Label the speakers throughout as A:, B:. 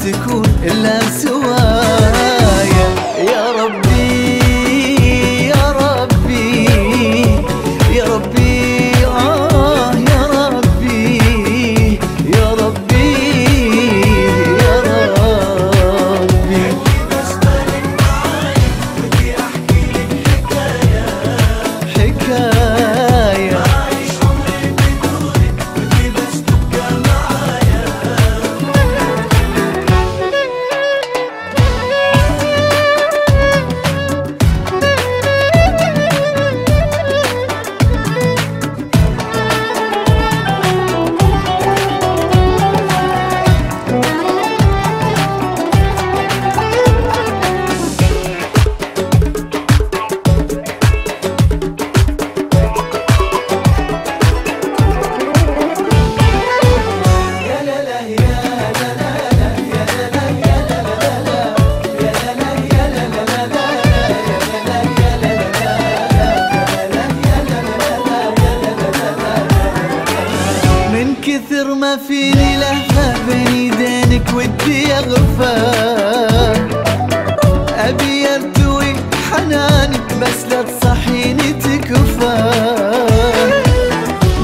A: تكون إلا سوايا. يا ربي يا ربي يا ربي يا ربي يا ربي يا ربي.
B: بسألك معاي ودي أحكي لك
A: حكاية
B: عايش عمري بدونك ودي بس تبقى معايا.
A: كثر ما فيني لهفة بين يدينك ودي اغفى. ابي ارتوي حنانك بس لا تصحيني تكفى.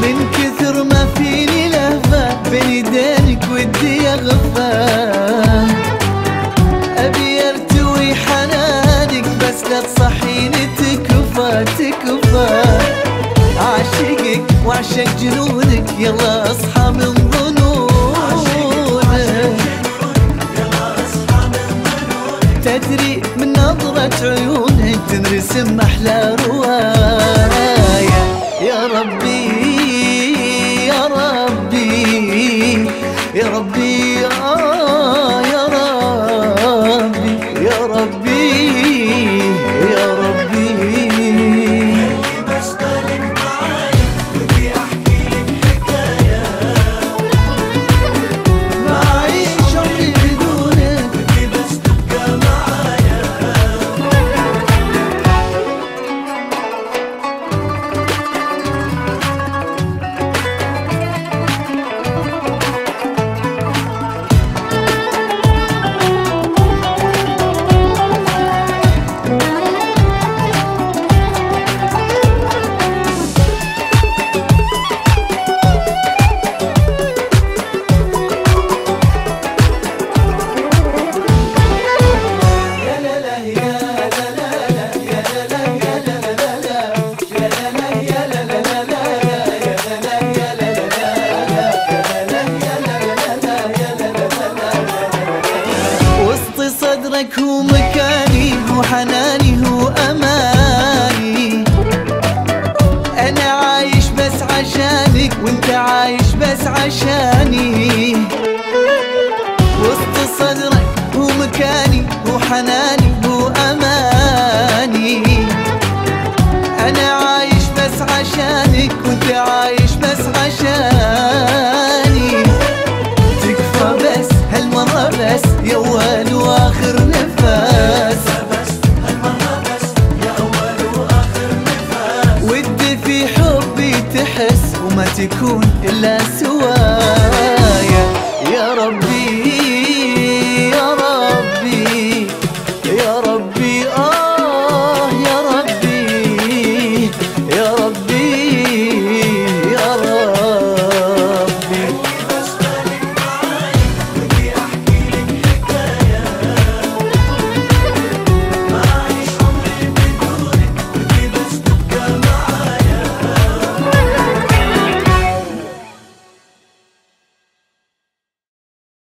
A: من كثر ما فيني لهفة بين يدينك ودي اغفى. ابي ارتوي حنانك بس لا تصحيني تكفى تكفى. عاشقك وعشق جنونك يلا اصحى من ظنونك. تدري من نظرة عيونك تنرسم احلى رواية. يا ربي يا ربي يا ربي يا ربي يا ربي يا ربي. صدرك هو مكاني هو حناني هو أماني. أنا عايش بس عشانك وانت عايش بس عشاني. وسط صدرك هو مكاني هو حناني هو أماني. أنا عايش بس عشانك وانت عايش